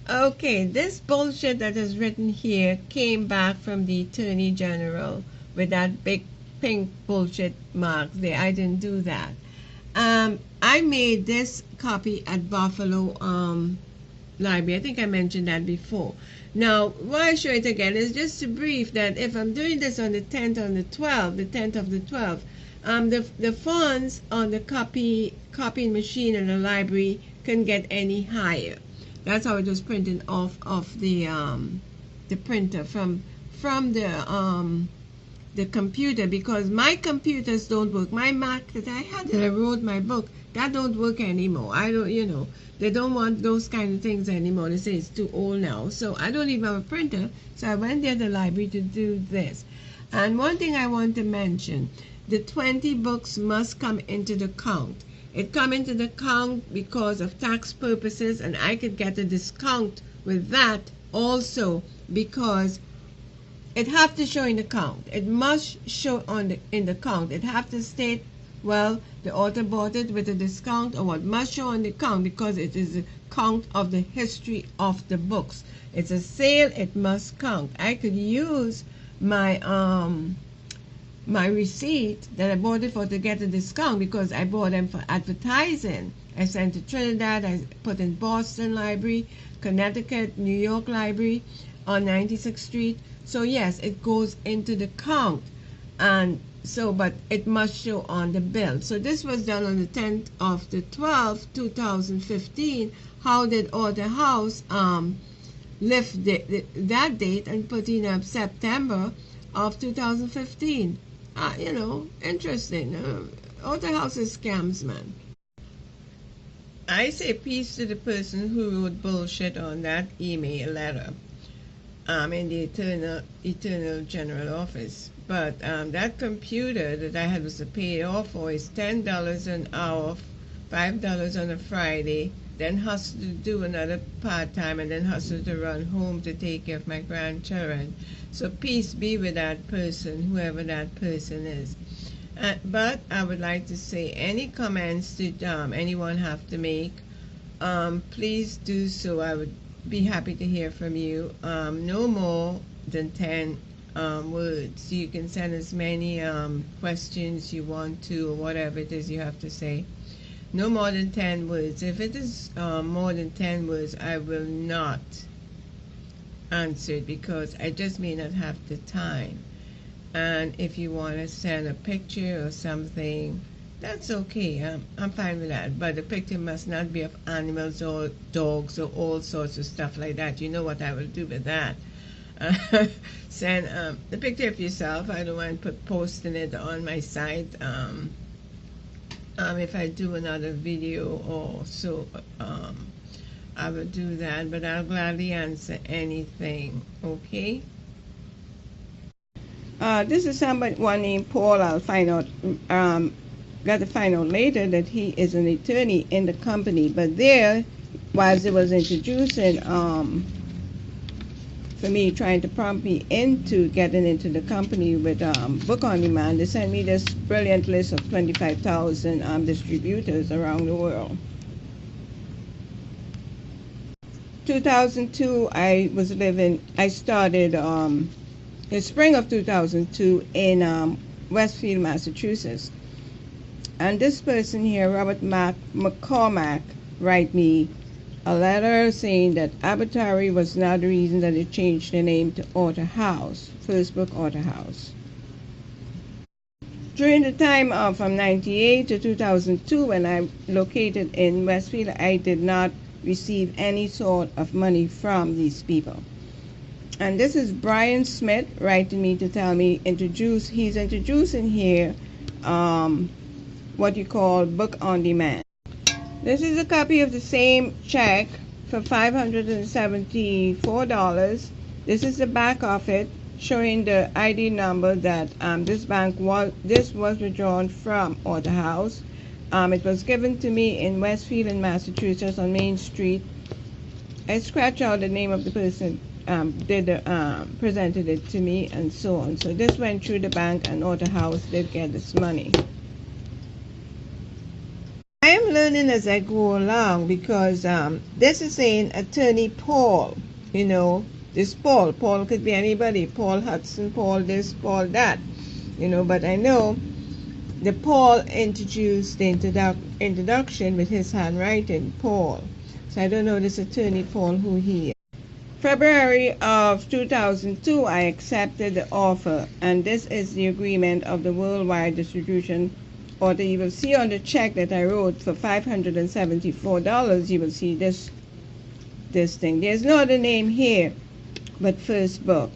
Okay, this bullshit that is written here came back from the Attorney General with that big pink bullshit mark there. I didn't do that. I made this copy at Buffalo Library. I think I mentioned that before. Now, why I show it again is just to brief that if I'm doing this on the 10th on the 12th, the 10th of the 12th, the fonts on the copying machine in the library can get any higher. That's how it was printed off of the printer from the computer, because my computers don't work. My Mac that I had that I wrote my book, that don't work anymore. I don't, they don't want those kind of things anymore. They say it's too old now. So I don't even have a printer. So I went there to the library to do this. And one thing I want to mention, the 20 books must come into the count. It come into the count because of tax purposes, and I could get a discount with that also because it have to show in the count. It must show in the count. It have to state, well, the author bought it with a discount, or what must show on the count, because it is a count of the history of the books. It's a sale, it must count. I could use my my receipt that I bought it for to get a discount because I bought them for advertising. I sent to Trinidad, I put in Boston Library, Connecticut, New York Library on 96th Street. So yes, it goes into the count, and so, but it must show on the bill. So this was done on the 10th of the 12th, 2015. How did Order House lift that date and put in September of 2015? Interesting. Order House is scams, man. I say peace to the person who wrote bullshit on that email letter in the Eternal General Office. But that computer that I had was to pay off for is $10 an hour, $5 on a Friday, then hustle to do another part-time, and then hustle to run home to take care of my grandchildren. So peace be with that person, whoever that person is. But I would like to say, any comments that anyone have to make, please do so. I would be happy to hear from you. No more than 10 words. You can send as many questions you want to, or whatever it is you have to say. No more than 10 words. If it is more than 10 words, I will not answer it because I just may not have the time. And if you want to send a picture or something, that's okay. I'm fine with that. But the picture must not be of animals or dogs or all sorts of stuff like that. You know what I will do with that. Send the picture of yourself. I don't want to posting it on my site. If I do another video or so, I will do that, but I'll gladly answer anything, okay? This is one named Paul. I'll find out, got to find out later that he is an attorney in the company, but there, whilst it was introducing, for me, trying to prompt me into getting into the company with Book on Demand, they sent me this brilliant list of 25,000 distributors around the world. 2002, I started in spring of 2002 in Westfield, Massachusetts. And this person here, Robert McCormack, write me a letter saying that arbitrary was not the reason that it changed the name to Order House, First Book Order House. During the time from 98 to 2002, when I located in Westfield, I did not receive any sort of money from these people. And this is Brian Smith writing me to tell me he's introducing here what you call Book on Demand. This is a copy of the same check for $574. This is the back of it, showing the ID number that this was withdrawn from Order House. It was given to me in Westfield in Massachusetts on Main Street. I scratched out the name of the person presented it to me, and so on. So this went through the bank, and Order House did get this money. I am learning learning as I go along because this is saying Attorney Paul. You know, this Paul. Paul could be anybody. Paul Hudson, Paul this, Paul that. You know, but I know the Paul introduced the introduction with his handwriting, Paul. So I don't know this Attorney Paul who he is. February of 2002, I accepted the offer, and this is the agreement of the worldwide distribution. Or you will see on the check that I wrote for $574, you will see this thing. There's no other name here but first book.